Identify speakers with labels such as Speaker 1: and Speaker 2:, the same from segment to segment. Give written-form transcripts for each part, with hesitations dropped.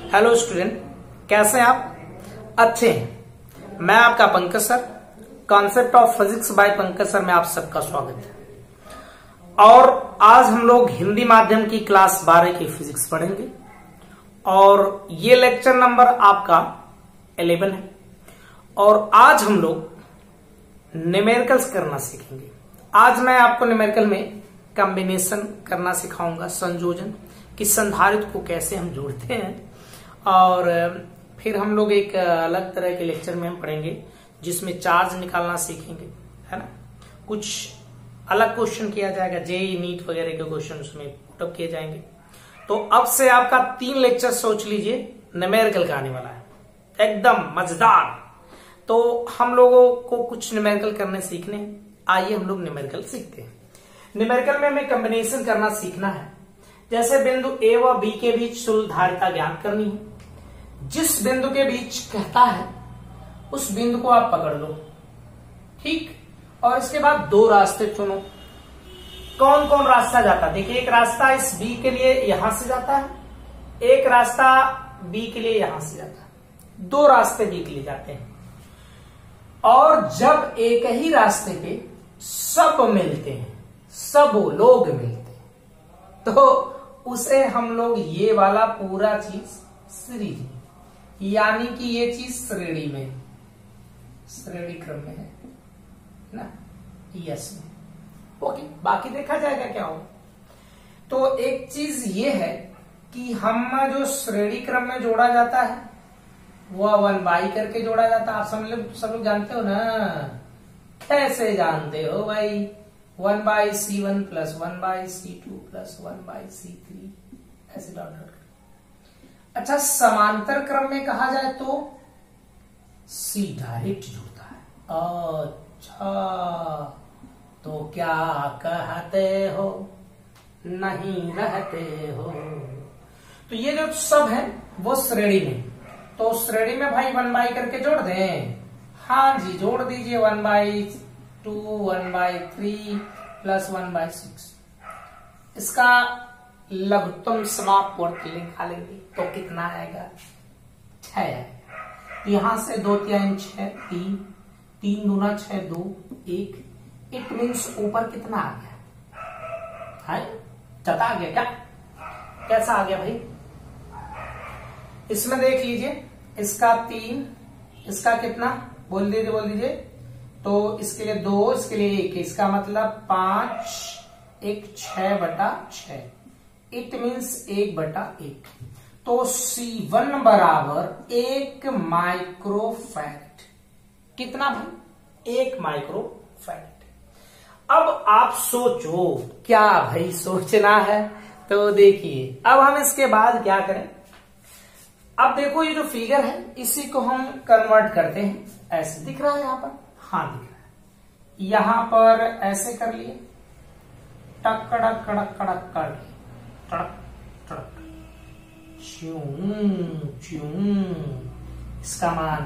Speaker 1: Hello student, कैसे हैं आप? अच्छे हैं। मैं आपका Pankaj sir, concept of physics bye Pankaj sir में आप सबका स्वागत है। और आज हम लोग हिंदी माध्यम की क्लास 12 की फिजिक्स पढ़ेंगे और ये लेक्चर नंबर आपका 11 है। और आज हम लोग न्यूमेरिकल्स करना सीखेंगे। आज मैं आपको न्यूमेरिकल में कॉम्बिनेशन करना सिखाऊंगा, संयोजन कि संधारित्र को कैसे हम जोड़ते हैं। और फिर हम लोग एक अलग तरह के लेक्चर में हम पढ़ेंगे जिसमें चार्ज निकालना सीखेंगे, है ना। कुछ अलग क्वेश्चन किया जाएगा, जेईई नीट वगैरह के क्वेश्चन उसमें पुटअप किए जाएंगे। तो अब से आपका 3 लेक्चर सोच लीजिए न्यूमेरिकल का आने वाला है, एकदम मजेदार। तो हम लोगों को कुछ न्यूमेरिकल करने सीखने हैं। आइए हम लोग न्यूमेरिकल सीखते हैं। न्यूमेरिकल में हमें कॉम्बिनेशन करना सीखना है। जैसे बिंदु ए व बी के बीच तुल्यधारिता ज्ञात करनी है। जिस बिंदु के बीच कहता है उस बिंदु को आप पकड़ लो, ठीक। और इसके बाद 2 रास्ते चुनो। कौन कौन रास्ता जाता है? देखिए, एक रास्ता इस बी के लिए यहां से जाता है, एक रास्ता बी के लिए यहां से जाता है। 2 रास्ते बी के लिए जाते हैं। और जब एक ही रास्ते पे सब मिलते हैं, सब लोग मिलते हैं, तो उसे हम लोग ये वाला पूरा चीज सीरीज, यानी कि ये चीज श्रेणी में, श्रेणी क्रम में है ना, यस में। ओके, बाकी देखा जाएगा क्या हो। तो एक चीज ये है कि हम जो श्रेणी क्रम में जोड़ा जाता है वो 1/, करके जोड़ा जाता है। आप सब लोग जानते हो ना? कैसे जानते हो भाई? 1/C1 plus 1/C2 plus 1/C3 ऐसे डॉट डॉट। अच्छा, समांतर क्रम में कहा जाए तो C डायरेक्ट जुड़ता है। अच्छा, तो क्या कहते हो, नहीं रहते हो? तो ये जो सब है वो श्रेणी में, तो श्रेणी में भाई 1/, करके जोड़ दें। हाँ जी, जोड़ दीजिए। 1/2 1/3 प्लस 1/6। इसका लघुत्तम समापवर्ती निकालेंगे तो कितना आएगा? 6 आएगा। यहां से 2 3 6 3 3 दूना 6 2 1। इट मीन्स ऊपर कितना आ गया है? चता आ गया क्या? कैसा आ गया भाई? इसमें देख लीजिए, इसका 3, इसका कितना बोल दीजिए। तो इसके लिए 2, इसके लिए 1, इसका मतलब 5 1 6/6। It means 1/1। तो C1 बराबर 1 माइक्रोफैरेड। कितना भाई? 1 माइक्रोफैरेड। अब आप सोचो, क्या भाई सोचना है? तो देखिए, अब हम इसके बाद क्या करें। अब देखो, ये जो फिगर है इसी को हम कन्वर्ट करते हैं। ऐसे दिख रहा है यहाँ पर? हाँ, दिख रहा है। यहां पर ऐसे कर लिए, टक कड़क कड़क कड़क कर, टड़क टड़क, इसका मान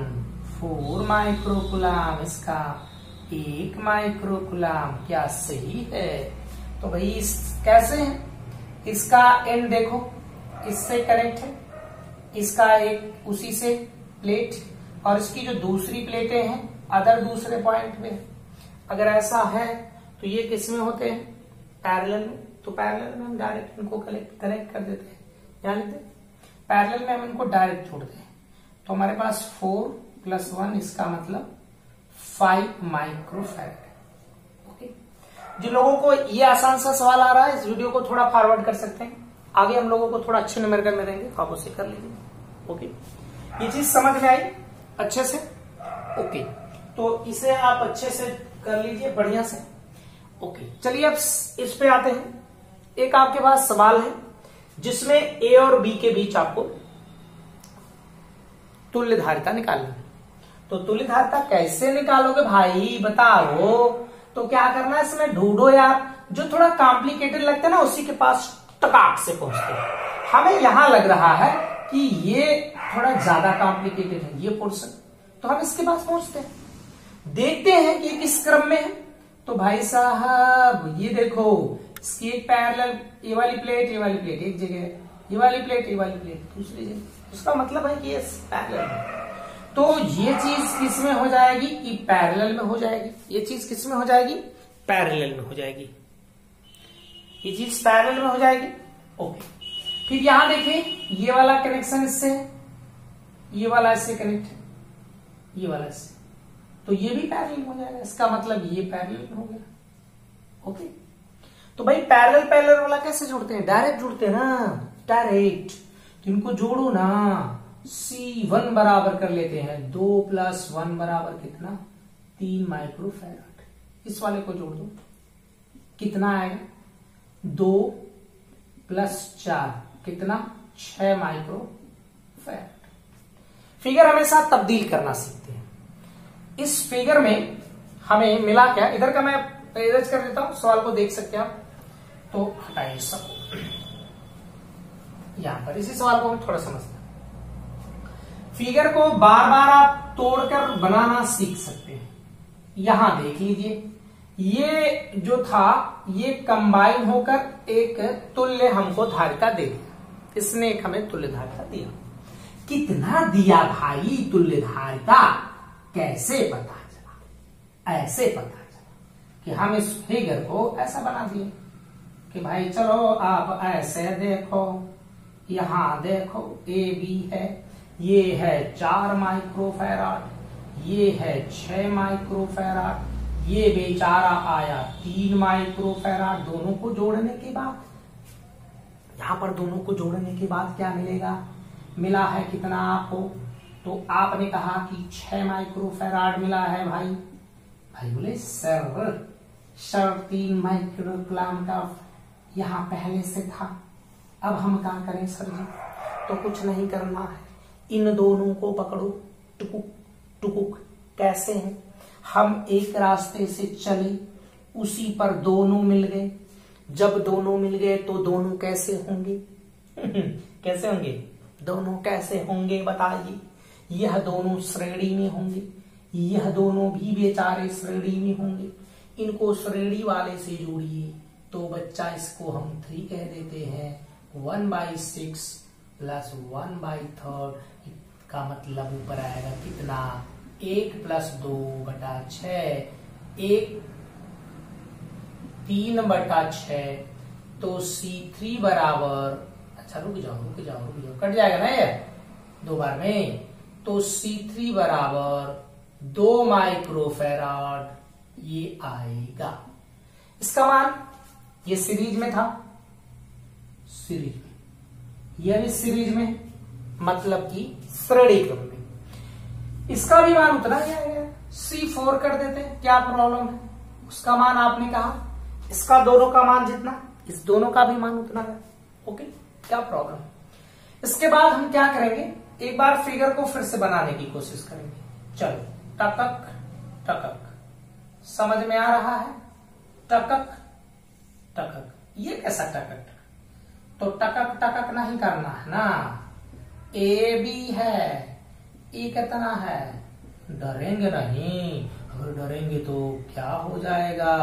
Speaker 1: 4 माइक्रोकुलाम, इसका 1 माइक्रोकुलाम। क्या सही है? तो भाई कैसे है? इसका एंड देखो, इससे कनेक्ट है, इसका एक उसी से प्लेट, और इसकी जो दूसरी प्लेटें हैं अदर दूसरे पॉइंट में। अगर ऐसा है तो ये किस में होते हैं? पैरेलल में। तो पैरेलल में हम डायरेक्ट इनको कनेक्ट कर देते हैं, जान लेते हैं। पैरेलल में हम इनको डायरेक्ट छोड़ते हैं, तो हमारे पास 4 + 1, इसका मतलब 5 माइक्रोफैरेड। ओके, जिन लोगों को ये आसान सा सवाल आ रहा है, इस वीडियो को थोड़ा फॉरवर्ड कर सकते हैं। आगे हम लोगों को थोड़ा अच्छे न्यूमेरिकल में देंगे, तो आप उसे कर लीजिए। ओके, ये चीज समझ में आई अच्छे से? ओके, तो इसे आप अच्छे से कर लीजिए, बढ़िया से। ओके, चलिए अब इस पे आते हैं। एक आपके पास सवाल है जिसमें ए और बी के बीच आपको तुल्यधारिता निकालनी है। तो तुल्यधारिता कैसे निकालोगे भाई, बताओ। तो क्या करना है इसमें? ढूंढो यार, जो थोड़ा कॉम्प्लिकेटेड लगता है ना उसी के पास टकाक से पहुंचते हैं। हमें यहां लग रहा है कि ये थोड़ा ज्यादा कॉम्प्लिकेटेड है ये पोर्शन, तो हम इसके पास पहुंचते हैं, देखते हैं कि किस क्रम में है। तो भाई साहब ये देखो, इसकी एक पैरेलल, ये वाली प्लेट एक जगह, ये वाली प्लेट दूसरी जगह। उसका मतलब है कि ये पैरेलल है। तो ये चीज किस में हो जाएगी कि पैरेलल में हो जाएगी। ये चीज किस में हो जाएगी, पैरेलल में हो जाएगी। ये चीज पैरेलल में हो जाएगी। ओके, फिर यहां देखिए ये वाला कनेक्शन इससे है, ये वाला इससे कनेक्ट है, ये वाला इससे, तो ये भी पैरेलल हो जाएगा। इसका मतलब ये पैरेलल में हो गया। ओके, तो भाई पैरेलल पैरेलल वाला कैसे जोड़ते हैं, डायरेक्ट जोड़ते हैं ना, डायरेक्ट। तो इनको जोड़ो ना, C1 बराबर कर लेते हैं 2 + 1 बराबर कितना, 3 माइक्रोफैराड। इस वाले को जोड़ दो, कितना आएगा, 2 + 4 कितना, 6 माइक्रोफैराड। फिगर हमेशा तब्दील करना सीखते हैं। इस फिगर में हमें मिला क्या, इधर का मैं इरेज कर देता हूं, सवाल को देख सकते हैं आप। तो हटाइए सबको, यहां पर इसी सवाल को हम थोड़ा समझते हैं। फिगर को बार बार आप तोड़कर बनाना सीख सकते हैं। यहां देख लीजिए, ये जो था ये कंबाइन होकर एक तुल्य हमको धारिता दे दिया। इसने एक हमें तुल्य धारिता दिया। कितना दिया भाई तुल्य धारिता, कैसे पता चला, ऐसे पता चला कि हम इस फिगर को ऐसा बना दिए कि भाई चलो आप ऐसे देखो, यहां देखो ए बी है, ये है 4 माइक्रोफैराड, ये है 6 माइक्रोफैराड, ये बेचारा आया 3 माइक्रोफैराड। दोनों को जोड़ने के बाद, यहां पर दोनों को जोड़ने के बाद क्या मिलेगा, मिला है कितना आपको, तो आपने कहा कि 6 माइक्रोफैराड मिला है भाई। भाई बोले सर 3 माइक्रोकूलम का यहां पहले से था, अब हम क्या करें सर जी, तो कुछ नहीं करना है, इन दोनों को पकड़ो, टुकुक टुकुक। कैसे है, हम एक रास्ते से चले, उसी पर दोनों मिल गए। जब दोनों मिल गए तो दोनों कैसे होंगे कैसे होंगे, दोनों कैसे होंगे बताइए। यह दोनों श्रेणी में होंगे, यह दोनों भी बेचारे श्रेणी में होंगे। इनको श्रेणी वाले से जोड़िए तो बच्चा इसको हम 3 कह देते हैं। 1/6 + 1/3 का मतलब ऊपर आएगा कितना, 1 + 2/6, 3/6। तो C3 बराबर, अच्छा रुक जाओ कट जाएगा ना ये 2 बार में। तो C3 बराबर 2 माइक्रोफैराड ये आएगा। इसका मान, ये सीरीज में था, सीरीज में, यह भी सीरीज में, मतलब कि श्रेणी क्रम में। इसका भी मान उतना ही आएगा, C4 कर देते हैं, क्या प्रॉब्लम है। उसका मान आपने कहा, इसका दोनों का मान जितना, इस दोनों का भी मान उतना है। ओके, क्या प्रॉब्लम। इसके बाद हम क्या करेंगे, एक बार फिगर को फिर से बनाने की कोशिश करेंगे। चलो, टकक टकक, समझ में आ रहा है, टकक टकक। ये कैसा टकक, तो टकक टकक नहीं करना है ना। ए बी है, ये कितना है, डरेंगे नहीं, अगर डरेंगे तो क्या हो जाएगा,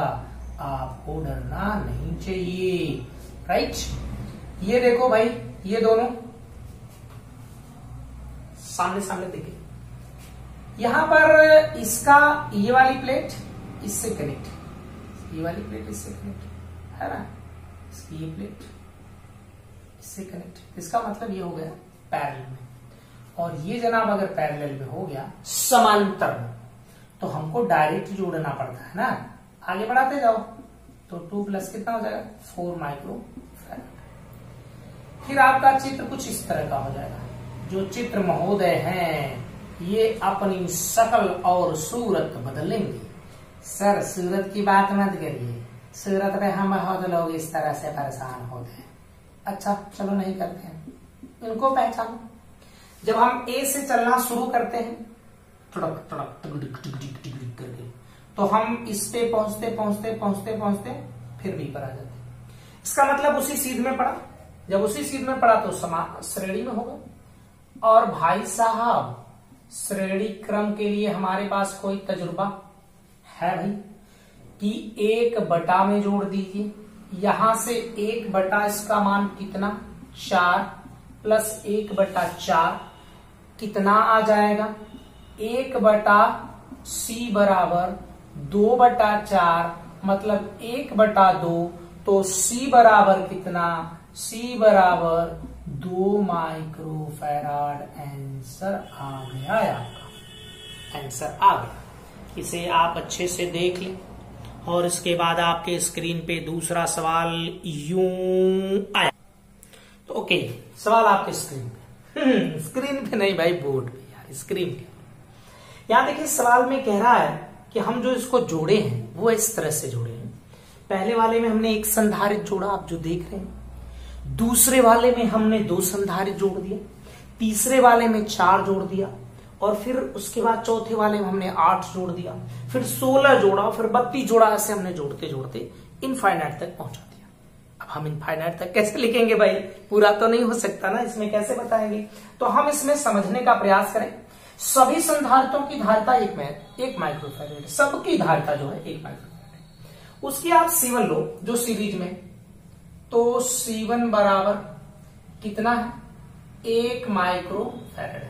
Speaker 1: आपको डरना नहीं चाहिए, राइट। ये देखो भाई, ये दोनों सामने सामने देखिए, यहां पर इसका ये वाली प्लेट इससे कनेक्ट, ये वाली प्लेट इससे कनेक्ट है ना, इसकी ये प्लेट इससे कनेक्ट। इसका मतलब ये हो गया पैरेलल में, और ये जनाब अगर पैरेलल में हो गया समांतर में, तो हमको डायरेक्ट जोड़ना पड़ता है ना। आगे बढ़ाते जाओ तो 2 + कितना हो जाएगा, 4 माइक्रोफैराड। फिर आपका चित्र कुछ इस तरह का हो जाएगा। जो चित्र महोदय हैं ये अपनी शक्ल और सूरत बदलेंगे। सर सूरत की बात मत करिए, सूरत में हम बहुत लोग इस तरह से परेशान होते हैं। अच्छा चलो नहीं करते हैं, इनको पहचानो। जब हम ए से चलना शुरू करते हैं टुड़क टुड़क टिक टिक टिक करके, तो हम इस पे पहुंचते पहुंचते पहुंचते पहुंचते फिर बी पर आ जाते हैं। इसका मतलब उसी सीध में पड़ा, जब उसी सीध में पड़ा तो समान श्रेणी में होगा। और भाई साहब श्रेणी क्रम के लिए हमारे पास कोई तजुर्बा है भाई, कि 1/, में जोड़ दीजिए। यहां से 1/, इसका मान कितना, 4, प्लस 1/4 कितना आ जाएगा? 1/c बराबर 2/4 मतलब 1/2। तो c बराबर कितना? c बराबर 2 माइक्रोफैराड। आंसर आ गया है आपका, आंसर आ गया। इसे आप अच्छे से देख लें और इसके बाद आपके स्क्रीन पे दूसरा सवाल यूं आया। तो ओके, सवाल आपके स्क्रीन पे स्क्रीन पे नहीं भाई, बोर्ड पे यार, स्क्रीन पे। यहां देखिए सवाल में कह रहा है कि हम जो इसको जोड़े हैं वो इस तरह से जोड़े हैं। पहले वाले में हमने एक संधारित्र जोड़ा, आप जो देख रहे हैं। दूसरे वाले में हमने 2 संधारित्र जोड़ दिया। तीसरे वाले में 4 जोड़ दिया। और फिर उसके बाद चौथे वाले में हमने 8 जोड़ दिया। फिर 16 जोड़ा, फिर 32 जोड़ा। ऐसे हमने जोड़ते जोड़ते इनफाइनाइट तक पहुंचा दिया। अब हम इनफाइनाइट तक कैसे लिखेंगे भाई? पूरा तो नहीं हो सकता ना, इसमें कैसे बताएंगे? तो हम इसमें समझने का प्रयास करें। सभी संधारित्रों की धारिता 1 माइक्रोफैराड, सबकी धारिता जो है 1 माइक्रोफैराड। उसकी आप C1 लो जो सीरीज में, तो C1 बराबर कितना है? 1 माइक्रोफैराड।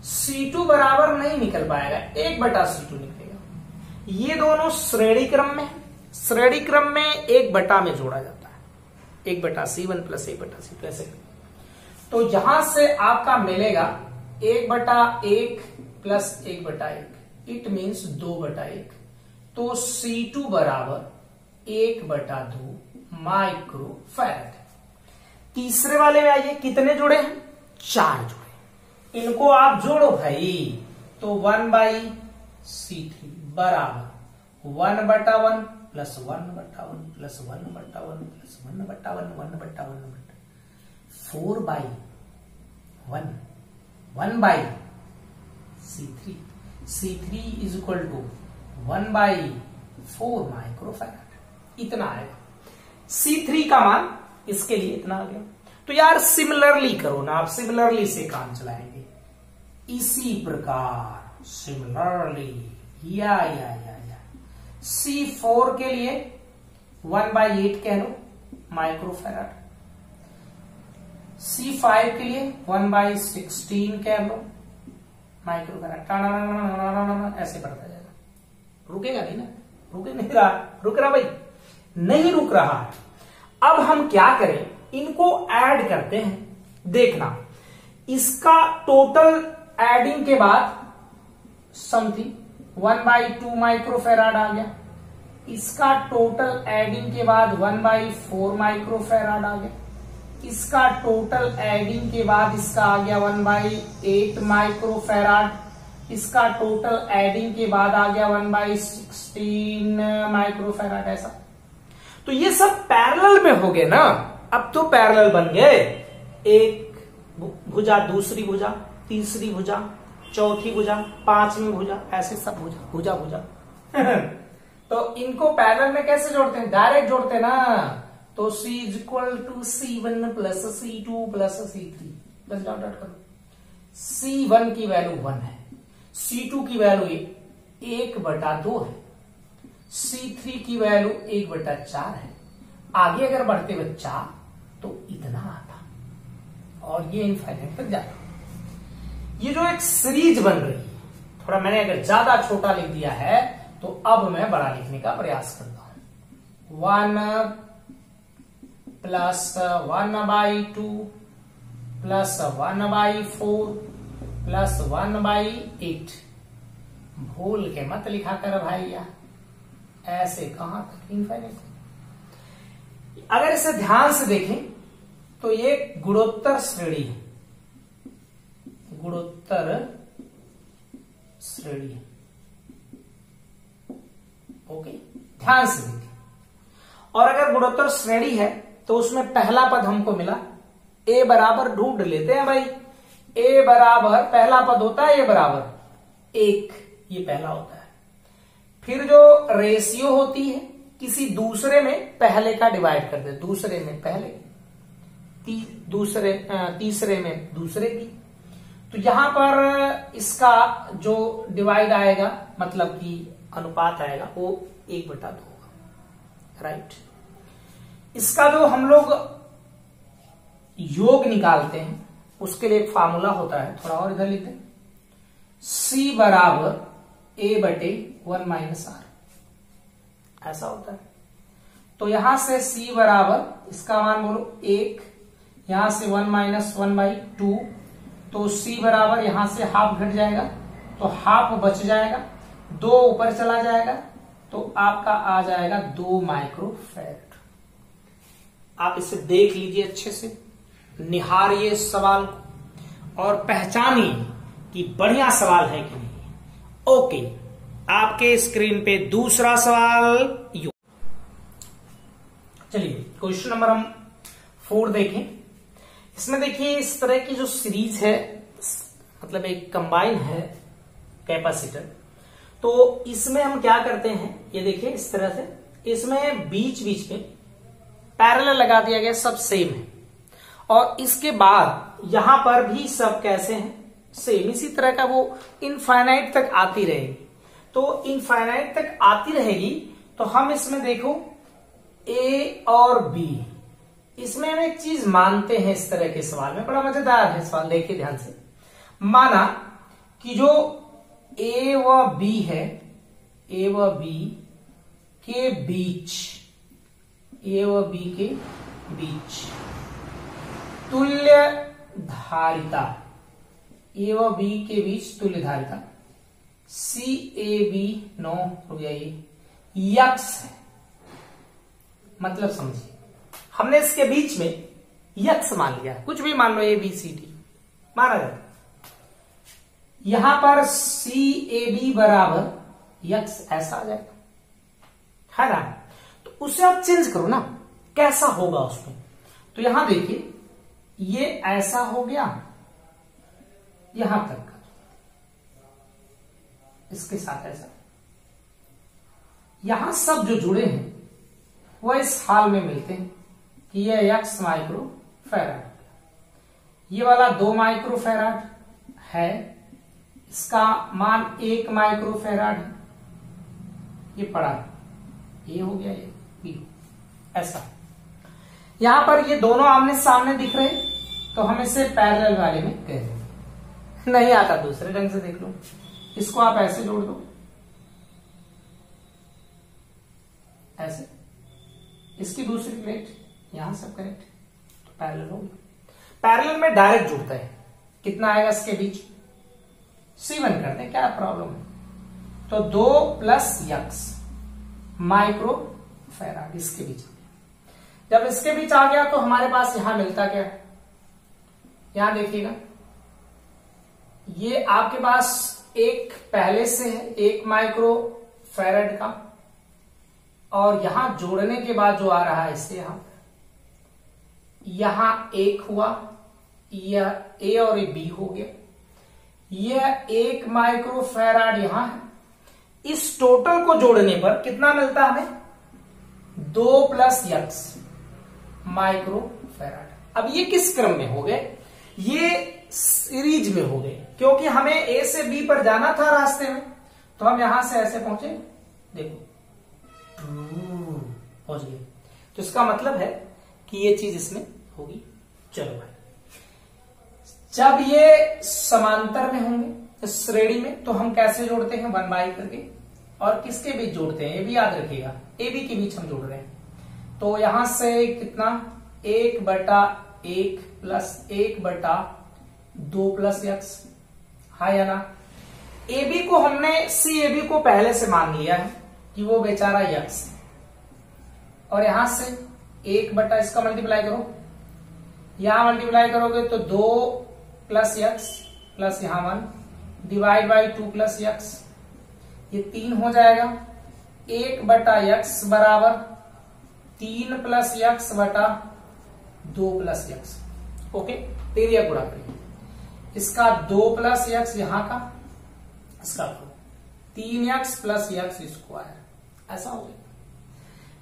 Speaker 1: C2 बराबर नहीं निकल पाएगा, 1/C2 निकलेगा। ये दोनों श्रेणी क्रम में, श्रेणी क्रम में 1 में जोड़ा जाता है, 1/C1 प्लस 1/C2 ऐसे। तो यहां से आपका मिलेगा 1/1 प्लस 1/1, इट मीन्स 2/1। तो C2 बराबर 1/2 माइक्रोफैराड। तीसरे वाले में आइए, कितने जुड़े हैं? 4 जुड़े। इनको आप जोड़ो भाई, तो 1/C3 बराबर 1/1 plus 1/1 plus 1/1 plus 1/1 1/1 4/1 1/C3। C3 is equal to 1/4 microfarad. इतना आएगा। C3 का मान इसके लिए इतना आ गया। तो यार सिमिलरली करो ना, आप सिमिलरली से काम चलाएंगे। इसी प्रकार सिमिलरली या C4 के लिए 1/8 कह लो माइक्रोफैराड। C5 के लिए 1/16 कह लो माइक्रोफैराड। ऐसे बढ़ता जाएगा। रुकेगा नहीं ना? रुक नहीं रहा, रुक रहा भाई? नहीं रुक रहा है। अब हम क्या करें? इनको ऐड करते हैं। देखना, इसका टोटल एडिंग के बाद समथिंग 1/2 माइक्रोफैराड आ गया। इसका टोटल एडिंग के बाद 1/4 माइक्रोफैराड आ गया। इसका टोटल एडिंग के बाद इसका आ गया 1/8 माइक्रोफैराड। इसका टोटल एडिंग के बाद आ गया 1/16 माइक्रोफैराड। ऐसा तो ये सब पैरेलल में हो गए ना। अब तो पैरेलल बन गए। एक भुजा, दूसरी भुजा, तीसरी भुजा, चौथी भुजा, 5वीं भुजा, ऐसे सब भुजा भुजा तो इनको पैरेलल में कैसे जोड़ते हैं? डायरेक्ट जोड़ते हैं ना। तो C is equal to C1 plus C2 plus C3 बस डॉट डॉट करो। C1 की वैल्यू 1 है, C2 की वैल्यू 1/2 है, C3 की वैल्यू 1/4 है। आगे अगर बढ़ते बच्चा तो इतना आता और ये इनफाइनाइट तक जाता। ये जो एक सीरीज बन रही है, थोड़ा मैंने अगर ज्यादा छोटा लिख दिया है तो अब मैं बड़ा लिखने का प्रयास करता हूं। 1 प्लस 1/2 प्लस 1/4 प्लस 1/8। भूल के मत लिखा कर भाई यार, ऐसे कहां तक इनफाइनाइट। अगर इसे ध्यान से देखें तो ये गुणोत्तर श्रेणी है, गुणोत्तर श्रेणी है। ओके, ध्यान से देखें। और अगर गुणोत्तर श्रेणी है तो उसमें पहला पद हमको मिला, ए बराबर ढूंढ लेते हैं भाई। ए बराबर पहला पद होता है ए बराबर 1, ये पहला होता है। फिर जो रेशियो होती है किसी दूसरे में पहले का डिवाइड कर दे, दूसरे में पहले, तीसरे में दूसरे की। तो यहां पर इसका जो डिवाइड आएगा, मतलब कि अनुपात आएगा, वो 1/2 होगा। राइट। इसका जो हम लोग योग निकालते हैं उसके लिए एक फार्मूला होता है, थोड़ा और इधर लिख दें, C बराबर A/1 माइनस R, ऐसा होता है। तो यहां से C बराबर, इसका मान बोलो 1, यहां से 1 माइनस 1/2, तो C बराबर यहां से हाफ घट जाएगा, तो हाफ बच जाएगा, 2 ऊपर चला जाएगा, तो आपका आ जाएगा 2 माइक्रोफैराड। आप इसे देख लीजिए अच्छे से, निहारिए इस सवाल को और पहचानिए कि बढ़िया सवाल है कि नहीं। ओके, आपके स्क्रीन पे दूसरा सवाल। चलिए क्वेश्चन नंबर हम 4 देखें। इसमें देखिए इस तरह की जो सीरीज है, मतलब एक कंबाइन है कैपेसिटर, तो इसमें हम क्या करते हैं, ये देखिए इस तरह से, इसमें बीच बीच में पैरेलल लगा दिया गया, सब सेम है, और इसके बाद यहां पर भी सब कैसे हैं, सेम, इसी तरह का वो इनफाइनाइट तक आती रहेगी। तो इनफाइनाइट तक आती रहेगी, तो हम इसमें देखो ए और बी, इसमें हम एक चीज मानते हैं इस तरह के सवाल में, बड़ा मजेदार है सवाल, देखिए ध्यान से। माना कि जो ए व बी है, ए व बी के बीच, ए व बी के बीच तुल्य धारिता, ए व बी के बीच तुल्य धारिता CAB, नो हो गया, ये यक्स है। मतलब समझिए, हमने इसके बीच में यक्स मान लिया, कुछ भी मान लो, ABCD माना जाए, यहां पर CAB बराबर यक्स, ऐसा आ जाएगा, है ना। तो उसे आप चेंज करो ना, कैसा होगा उसमें। तो यहां देखिए, ये ऐसा हो गया यहां तक का, इसके साथ ऐसा, यहां सब जो जुड़े हैं वो इस हाल में मिलते हैं कि ये x माइक्रोफैराड, ये वाला 2 माइक्रोफैराड है, इसका मान 1 माइक्रोफैराड है, ये पड़ा, ये हो गया, ये B, ऐसा। यहां पर ये दोनों आमने सामने दिख रहे, तो हम इसे पैरेलल वाले में कह देंगे। नहीं आता दूसरे ढंग से देख लो, इसको आप ऐसे जोड़ दो, ऐसे, इसकी दूसरी प्लेट यहां सब कनेक्ट, तो पैरेलल हो गया। पैरेलल में डायरेक्ट जुड़ता है, कितना आएगा इसके बीच, C1 कर दें, क्या प्रॉब्लम है। तो 2 प्लस यक्स माइक्रोफैराड इसके बीच। जब इसके बीच आ गया तो हमारे पास यहां मिलता क्या है, यहां देखिएगा, ये आपके पास एक पहले से है 1 माइक्रोफैराड का, और यहां जोड़ने के बाद जो आ रहा है इससे यहां 1 हुआ, यह A और ये B हो गया, यह 1 माइक्रोफैराड यहां है। इस टोटल को जोड़ने पर कितना मिलता है हमें, 2 प्लस यक्स माइक्रोफैराड। अब ये किस क्रम में हो गए, ये सीरीज में हो गए, क्योंकि हमें A से B पर जाना था रास्ते में, तो हम यहां से ऐसे पहुंचे, देखो पहुंच गए। तो इसका मतलब है कि ये चीज इसमें होगी। चलो भाई, जब ये समांतर में होंगे श्रेणी में, तो हम कैसे जोड़ते हैं, 1/, करके, और किसके बीच जोड़ते हैं, ये भी याद रखिएगा, AB के बीच हम जोड़ रहे हैं। तो यहां से कितना, 1/1 प्लस 1/2 प्लस यक्स, है या ना। AB को हमने, CAB को पहले से मान लिया है कि वो बेचारा यक्स है, और यहां से 1/, इसका मल्टीप्लाई करो, यहां मल्टीप्लाई करोगे तो 2 प्लस यक्स प्लस यहां 1 डिवाइड बाई 2 प्लस यक्स, ये 3 हो जाएगा। 1/x बराबर 3 प्लस यक्स बटा 2 प्लस यक्स। ओके, तेरिया गुणा करिए, इसका 2 प्लस यक्स यहां का, इसका 3x प्लस यक्स स्क्वायर, ऐसा हो गया।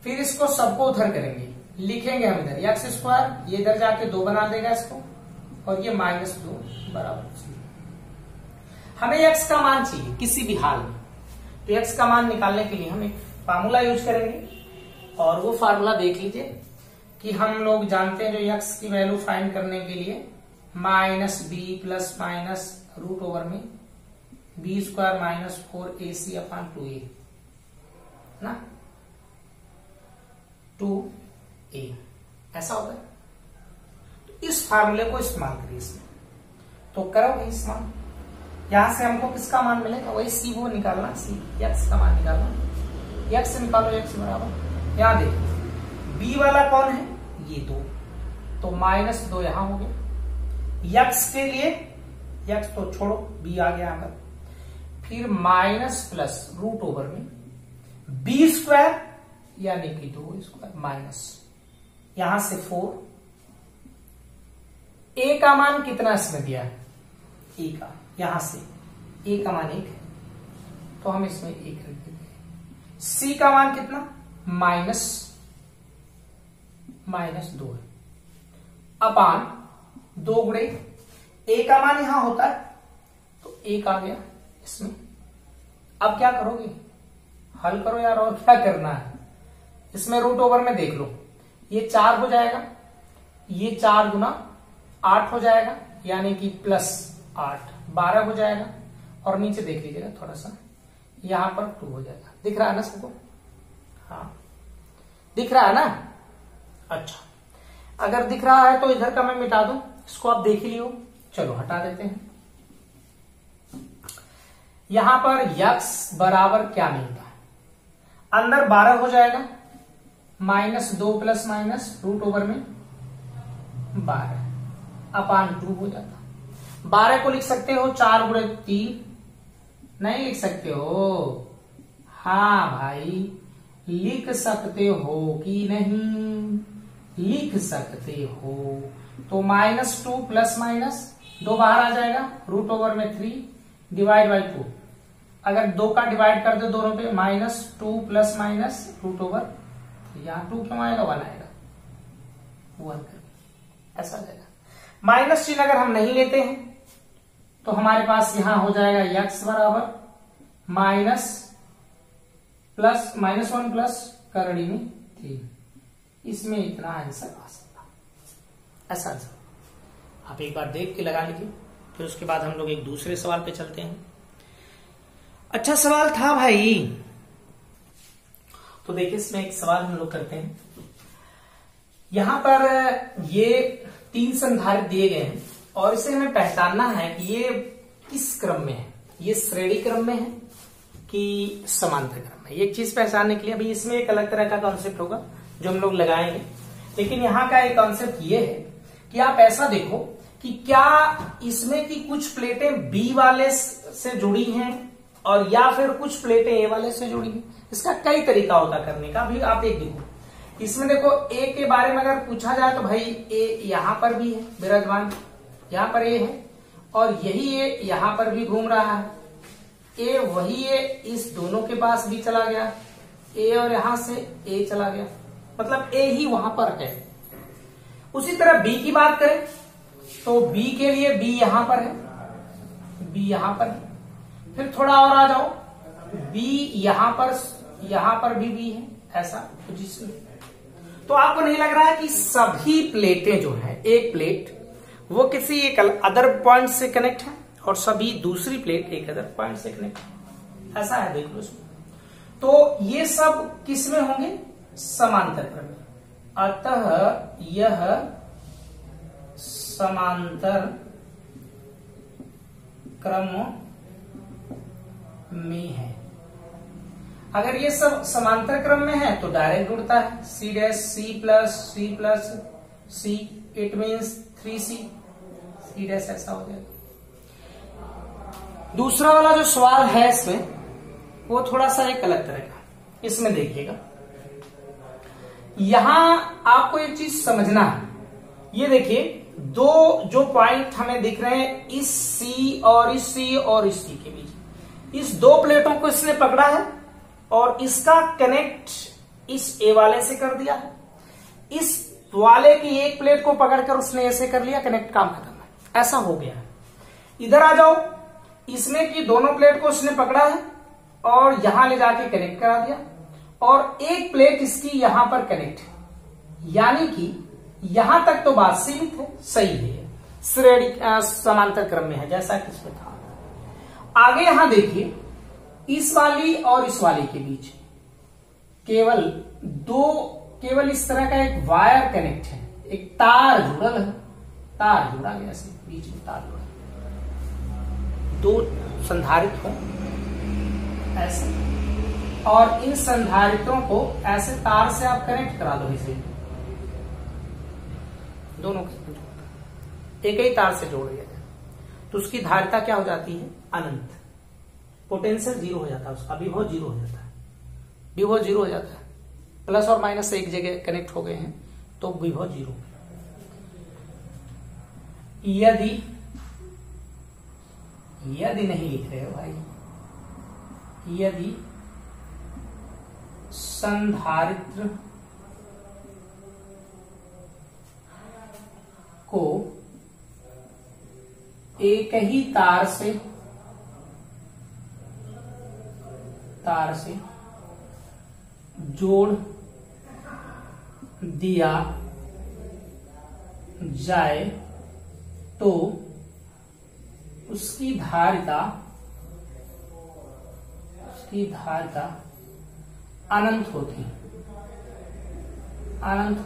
Speaker 1: फिर इसको सबको उधर करेंगे, लिखेंगे हम इधर x स्क्वायर, ये इधर जाके 2 बना देगा इसको, और ये -2 बराबर। हमें x का मान चाहिए किसी भी हाल में, तो x का मान निकालने के लिए हम एक फार्मूला यूज करेंगे, और वो फार्मूला देख लीजिए कि हम लोग जानते हैं, जो x की वैल्यू फाइंड करने के लिए minus b plus minus root over में b square minus 4ac upon 2a ना 2a ऐसा होता है। तो इस फार्मूले को इस्तेमाल करिए इसमें, तो करो भाई इस्तेमाल। यहां से हमको किसका मान मिलेगा, वही सी वो निकालना, सी एक्स का मान निकालना, एक्स निकालो, एक्स बराबर यहां देखो बी वाला कौन है, ये 2, तो -2 यहां हो गया। एक्स के लिए एक्स तो छोड़ो, बी आ गया यहां पर, फिर माइनस प्लस रूट ओवर में बी स्क्वायर यानी कि 2 स्क्वायर माइनस यहां से 4, ए का मान कितना इसमें दिया है, ए का, यहां से ए का मान 1 है तो हम इसमें 1 रख देते हैं। सी का मान कितना, -2 है अपान 2 गुणे ए का मान यहां होता है तो 1 आ गया इसमें। अब क्या करोगे, हल करो यार, और क्या करना है। इसमें रूट ओवर में देख लो, ये 4 हो जाएगा, ये 4 गुना 8 हो जाएगा यानी कि +8 12 हो जाएगा, और नीचे देख लीजिएगा थोड़ा सा, यहां पर 2 हो जाएगा। दिख रहा है ना सबको, हाँ दिख रहा है ना। अच्छा, अगर दिख रहा है तो इधर का मैं मिटा दूं, इसको आप देख ही लियो, चलो हटा देते हैं। यहां पर x बराबर क्या मिलता है, अंदर 12 हो जाएगा, -2 प्लस माइनस रूट ओवर में 12 अपान 2 हो जाता। 12 को लिख सकते हो 4 गुणे 3, नहीं लिख सकते हो, हाँ भाई लिख सकते हो कि नहीं, लिख सकते हो। तो -2 प्लस माइनस 2 बाहर आ जाएगा, रूट ओवर में 3 डिवाइड बाई 2, अगर 2 का डिवाइड कर दो दोनों पे, -2 प्लस माइनस रूट ओवर, यहां 2 क्यों आएगा, 1 आएगा, 1 करके ऐसा आ जाएगा। माइनस चिन्ह अगर हम नहीं लेते हैं तो हमारे पास यहां हो जाएगा x बराबर -1 प्लस करड़ी में 3, इसमें इतना आंसर आ सकता, ऐसा आंसर। आप एक बार देख के लगा लीजिए, फिर उसके बाद हम लोग एक दूसरे सवाल पे चलते हैं। अच्छा सवाल था भाई, तो देखिए इसमें एक सवाल हम लोग करते हैं। यहां पर ये 3 संधारित्र दिए गए हैं और इसे हमें पहचानना है कि ये किस क्रम में है, ये श्रेणी क्रम में है कि समांतर क्रम में। एक चीज पहचानने के लिए अभी इसमें एक अलग तरह का कॉन्सेप्ट होगा जो हम लोग लगाएंगे, लेकिन यहाँ का एक कॉन्सेप्ट ये है कि आप ऐसा देखो कि क्या इसमें की कुछ प्लेटें बी वाले से जुड़ी हैं और या फिर कुछ प्लेटें ए वाले से जुड़ी हैं। इसका कई तरीका होता करने का। अभी आप एक देखो, इसमें देखो ए के बारे में अगर पूछा जाए तो भाई ए यहां पर भी है विराजमान, यहां पर ए है, और यही ए यहां पर भी घूम रहा है, ए वही ए इस दोनों के पास भी चला गया, ए और यहां से ए चला गया, मतलब ए ही वहां पर है। उसी तरह बी की बात करें तो बी के लिए बी यहां पर है, बी यहां पर है, फिर थोड़ा और आ जाओ, बी यहां पर भी बी है, ऐसा पोजीशन। तो आपको नहीं लग रहा है कि सभी प्लेटें जो है, एक प्लेट वो किसी एक अदर पॉइंट से कनेक्ट है और सभी दूसरी प्लेट एक अदर पॉइंट से कनेक्ट है, ऐसा है, देख लो इसमें। तो ये सब किस में होंगे, समांतर क्रम में, अतः यह समांतर क्रम में है। अगर ये सब समांतर क्रम में है तो डायरेक्ट जुड़ता है, C dash C plus C, it means 3c, C dash ऐसा हो जाएगा। दूसरा वाला जो सवाल है इसमें वो थोड़ा सा एक अलग तरह का, इसमें देखिएगा, यहां आपको एक चीज समझना है। ये देखिए दो जो पॉइंट हमें दिख रहे हैं, इस सी और इस सी और इस सी के बीच, इस दो प्लेटों को इसने पकड़ा है और इसका कनेक्ट इस ए वाले से कर दिया है, इस वाले की एक प्लेट को पकड़कर उसने ऐसे कर लिया, कनेक्ट, काम खत्म, ऐसा हो गया है। इधर आ जाओ, इसमें की दोनों प्लेट को उसने पकड़ा है और यहां ले जाके कनेक्ट करा दिया, और एक प्लेट इसकी यहां पर कनेक्ट है, यानी कि यहां तक तो बात सीमित है, सही है। श्रेणी समांतर क्रम में है, जैसा कि इसमें था। आगे यहां देखिए, इस वाली और इस वाली के बीच केवल इस तरह का एक वायर कनेक्ट है, एक तार जुड़ल है, तार जुड़ा गया ऐसे, बीच में तार जुड़ा, दो संधारित्र हो ऐसे, और इन संधारित्रों को ऐसे तार से आप कनेक्ट करा दो, इसे दोनों के एक ही तार से जोड़ दिया जाए तो उसकी धारिता क्या हो जाती है? अनंत। पोटेंशियल जीरो हो जाता है, उसका विभव जीरो हो जाता है, विभव जीरो हो जाता है। प्लस और माइनस से एक जगह कनेक्ट हो गए हैं तो विभव जीरो। यदि नहीं लिख रहे हो भाई, यदि संधारित्र को एक ही तार से जोड़ दिया जाए तो उसकी धारिता अनंत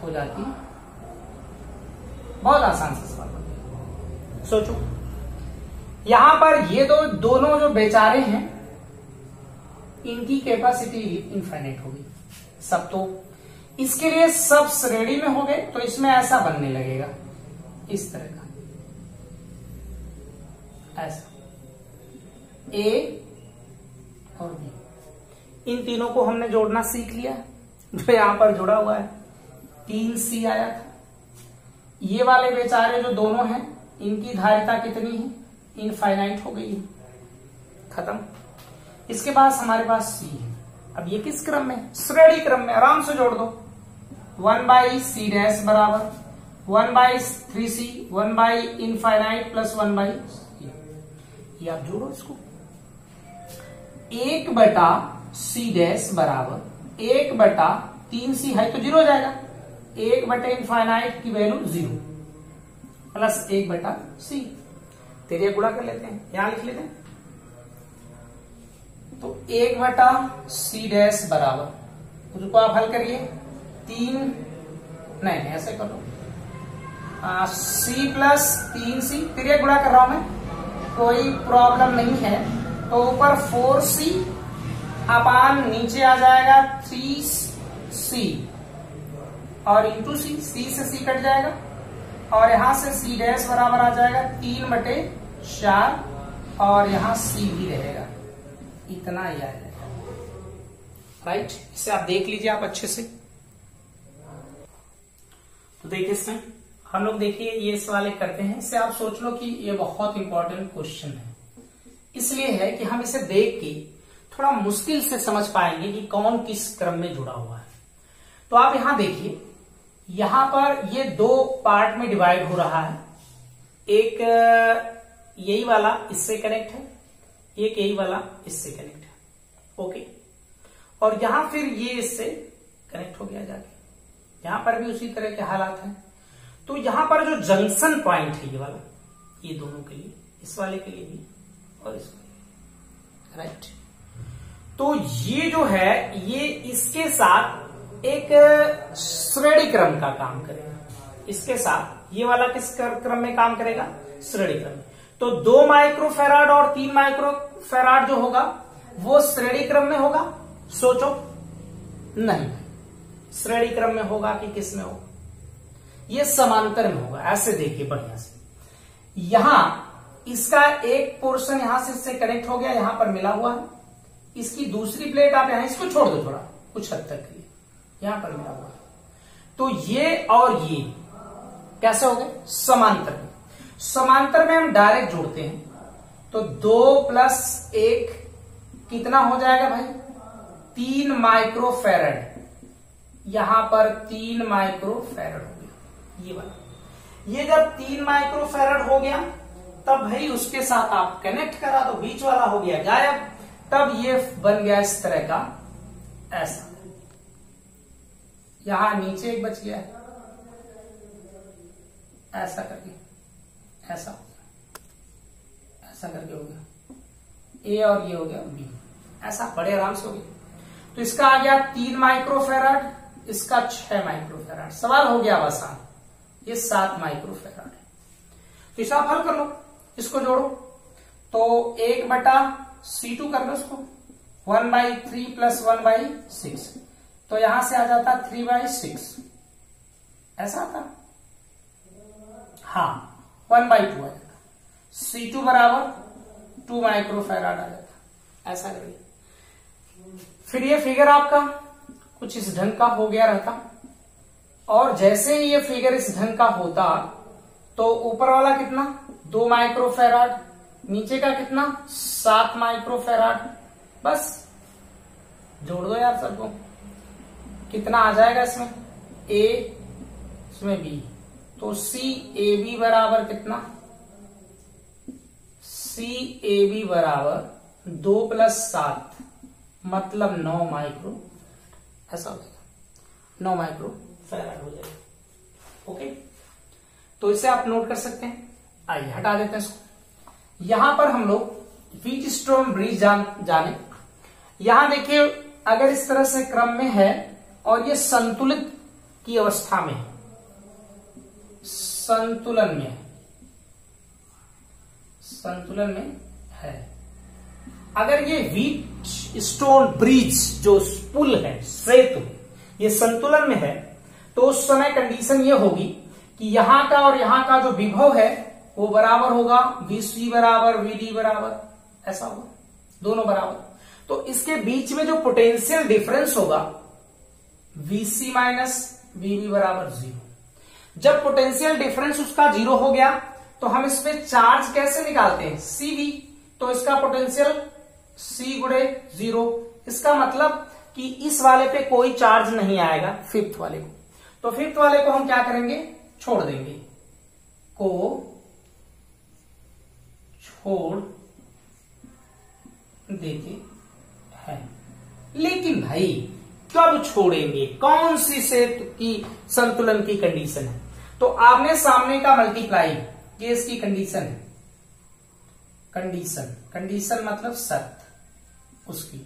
Speaker 1: हो जाती। बहुत आसान से सवाल है। सोचो, यहां पर ये दोनों जो बेचारे हैं, इनकी कैपेसिटी इनफाइनाइट होगी सब, तो इसके लिए सब श्रेणी में हो गए, तो इसमें ऐसा बनने लगेगा, इस तरह का, ऐसा ए और बी। इन तीनों को हमने जोड़ना सीख लिया, जो यहां पर जुड़ा हुआ है 3C आया था। ये वाले बेचारे जो दोनों हैं, इनकी धारिता कितनी है? इनफाइनाइट हो गई है, खत्म। इसके बाद हमारे पास C है। अब ये किस क्रम में? श्रेणी क्रम में। आराम से जोड़ दो, 1/C डैश बराबर 1/3C 1/इनफाइनाइट प्लस 1/C। ये आप जोड़ो इसको, 1/C डैश बराबर 1/3C है तो जीरो हो जाएगा, 1/इनफाइनाइट की वैल्यू 0 प्लस 1/C। तेरे गुणा कर लेते हैं, यहां लिख लेते हैं, तो 1/C डैश बराबर, उसको आप हल करिए, 3 नहीं ऐसे कर लो, C प्लस 3C, तेरे गुणा कर रहा हूं मैं, कोई प्रॉब्लम नहीं है। तो ऊपर 4C अपान नीचे आ जाएगा 3C और इंटू C से C कट जाएगा, और यहां से C डैश बराबर आ जाएगा 3/4, और यहां C भी रहेगा, इतना ही आएगा। राइट, इसे आप देख लीजिए आप अच्छे से। तो देखिए इसमें हम लोग, देखिए ये सवाल करते हैं, इससे आप सोच लो कि ये बहुत इंपॉर्टेंट क्वेश्चन है, इसलिए है कि हम इसे देख के थोड़ा मुश्किल से समझ पाएंगे कि कौन किस क्रम में जुड़ा हुआ है। तो आप यहां देखिए, यहां पर ये दो पार्ट में डिवाइड हो रहा है, एक यही वाला इससे कनेक्ट है, एक यही वाला इससे कनेक्ट है, ओके, और यहां फिर ये इससे कनेक्ट हो गया जाके, यहां पर भी उसी तरह के हालात हैं। तो यहां पर जो जंक्शन पॉइंट है ये वाला, ये दोनों के लिए, इस वाले के लिए भी और इस वाले, राइट। तो ये जो है, ये इसके साथ एक श्रेणी क्रम का काम करेगा, इसके साथ ये वाला किस क्रम में काम करेगा? श्रेणी क्रम में। तो 2 माइक्रोफेराड और 3 माइक्रोफेराड जो होगा वो श्रेणी क्रम में होगा। सोचो, नहीं, श्रेणी क्रम में होगा कि किस में होगा? ये समांतर में होगा। ऐसे देखिए बढ़िया से, यहां इसका एक पोर्शन यहां से इससे कनेक्ट हो गया, यहां पर मिला हुआ है, इसकी दूसरी प्लेट आप यहां, इसको छोड़ दो थोड़ा कुछ हद तक के लिए, यहां पर मिला हुआ है। तो ये और ये कैसे हो गए? समांतर में। समांतर में हम डायरेक्ट जोड़ते हैं, तो 2 + 1 कितना हो जाएगा भाई? 3 माइक्रोफेरेड। यहां पर 3 माइक्रोफेरेड हो गया ये वाला। ये जब 3 माइक्रोफेरेड हो गया, तब भाई उसके साथ आप कनेक्ट करा दो, बीच वाला हो गया गायब, तब ये बन गया इस तरह का, ऐसा। यहां नीचे एक बच गया है, ऐसा करके ऐसा करके हो गया ए और ये हो गया बी, ऐसा बड़े आराम से हो गया। तो इसका आ गया 3 माइक्रोफेराड, इसका 6 माइक्रोफेराड। सवाल हो गया आसान, ये 7 माइक्रोफेराड है। तो इसे आप हल कर लो, इसको जोड़ो तो 1/C2 कर लो इसको, 1/3 + 1/6, तो यहां से आ जाता 3/6, ऐसा आता। हाँ 1/2 आ जाता। C2 बराबर 2 माइक्रोफेराड आ जाता, ऐसा करिए। फिर ये फिगर आपका कुछ इस ढंग का हो गया रहता, और जैसे ही ये फिगर इस ढंग का होता तो ऊपर वाला कितना 2 माइक्रोफेराड, नीचे का कितना 7 माइक्रोफेराड। बस जोड़ दो यार सबको, कितना आ जाएगा इसमें ए, इसमें बी, तो सी ए बी बराबर कितना, सी ए बी बराबर 2 + 7 मतलब 9 माइक्रो, ऐसा हो जाएगा 9 माइक्रो फैराड हो जाएगा। ओके, तो इसे आप नोट कर सकते हैं। आइए हटा देते हैं इसको। यहां पर हम लोग व्हीटस्टोन ब्रिज जाने। यहां देखिए अगर इस तरह से क्रम में है और ये संतुलित की अवस्था में है, संतुलन में है। अगर ये व्हीटस्टोन ब्रिज जो पुल है, सेतु, ये संतुलन में है, तो उस समय कंडीशन ये होगी कि यहां का और यहां का जो विभव है वो बराबर होगा, VC बराबर VD बराबर, ऐसा होगा, दोनों बराबर। तो इसके बीच में जो पोटेंशियल डिफरेंस होगा VC - VB बराबर 0। जब पोटेंशियल डिफरेंस उसका 0 हो गया तो हम इस पे चार्ज कैसे निकालते हैं, CV, तो इसका पोटेंशियल C × 0। इसका मतलब कि इस वाले पे कोई चार्ज नहीं आएगा, फिफ्थ वाले को। तो फिफ्थ वाले को हम क्या करेंगे, छोड़ देंगे, छोड़ देते हैं। लेकिन भाई कब छोड़ेंगे, कौन सी सेतु की संतुलन की कंडीशन है, तो आमने सामने का मल्टीप्लाई, ये इसकी कंडीशन है। कंडीशन मतलब शर्त उसकी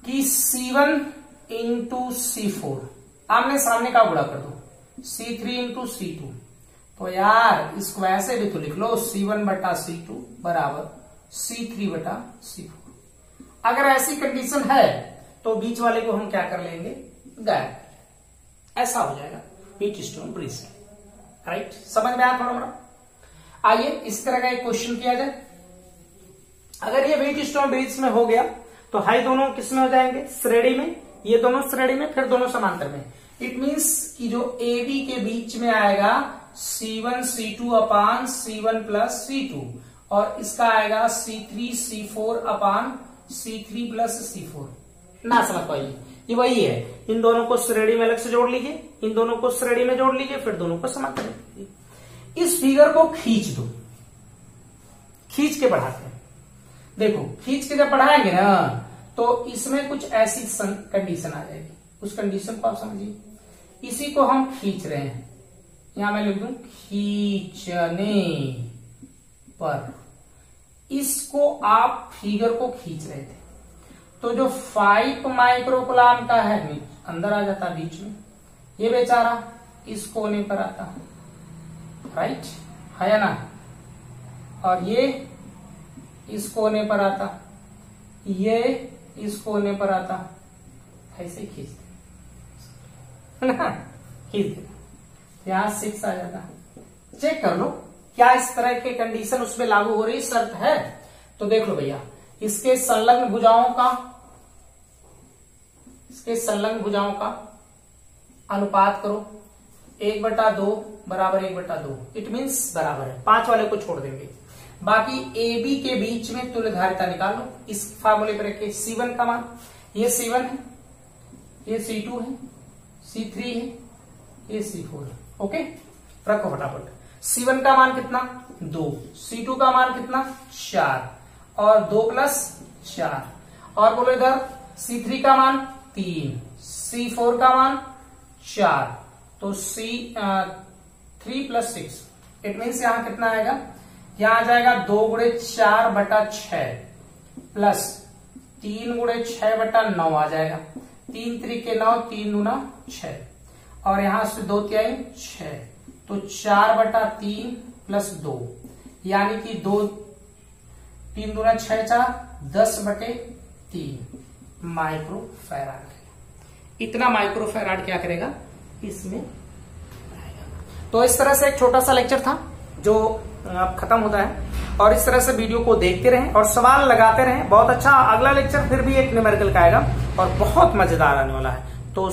Speaker 1: कि C1 × C4 आमने सामने का गुणा कर दो, C3 × C2। तो यार इसको ऐसे भी तो लिख लो, C1/C2 बराबर C3/C4। अगर ऐसी कंडीशन है तो बीच वाले को हम क्या कर लेंगे, गायब, ऐसा हो जाएगा व्हीटस्टोन ब्रिज। राइट, समझ में आया थोड़ा मोड़ा। आइए इस तरह का एक क्वेश्चन किया जाए। अगर ये व्हीटस्टोन ब्रिज में हो गया तो हाई दोनों किस में हो जाएंगे, श्रेणी में, ये दोनों श्रेणी में, फिर दोनों समांतर में। इट मींस कि जो ए बी के बीच में आएगा C1 C2 C1 + C2, और इसका आएगा C3 C4 C3 + C4। ना समझ पाइए, ये वही है, इन दोनों को श्रेणी में अलग से जोड़ लीजिए, इन दोनों को श्रेणी में जोड़ लीजिए, फिर दोनों को समांतर में लीजिए। इस फिगर को खींच दो, खींच के बढ़ाते हैं। देखो खींच के जब बढ़ाएंगे ना तो इसमें कुछ ऐसी कंडीशन आ जाएगी, उस कंडीशन को आप समझिए। इसी को हम खींच रहे हैं, यहां मैं लिख दूं खींचने पर। इसको आप फिगर को खींच रहे थे तो जो 5 माइक्रोकुलाम का है अंदर आ जाता बीच में, ये बेचारा इस कोने पर आता, राइट है ना, और ये इस कोने पर आता, ये इस कोने पर आता, ऐसे खींच दे, यहां 6 आ जाता। चेक कर लो क्या इस तरह के कंडीशन उसमें लागू हो रही, शर्त है। तो देख लो भैया, इसके संलग्न भुजाओं का अनुपात करो, 1/2 बराबर 1/2। इट मीन्स बराबर है, 5 वाले को छोड़ देंगे, बाकी ए बी के बीच में तुल्यधारिता निकाल लो। इस फार्मूले पर रखे C1 का मान, ये C1 है, ये C2 है, C3 है, ये C4 है। ओके, रखो फटाफट। C1 का मान कितना 2, C2 का मान कितना 4, और 2 + 4, और बोलो इधर C3 का मान 3, C4 का मान 4, तो 3 + 6 इट मीन्स यहां कितना आएगा, यहां आ जाएगा 2×4/6 प्लस 3×6/9 आ जाएगा। 3 3 9, 3 दूना 6 और यहां से 2 3 6, तो 4/3 प्लस 2 यानी कि 3 दूना 6 4 10/3 माइक्रोफैराड। इतना माइक्रोफैराड क्या करेगा इसमें आएगा। तो इस तरह से एक छोटा सा लेक्चर था जो अब खत्म होता है, और इस तरह से वीडियो को देखते रहें और सवाल लगाते रहें। बहुत अच्छा, अगला लेक्चर फिर भी एक न्यूमेरिकल का आएगा और बहुत मजेदार आने वाला है। तो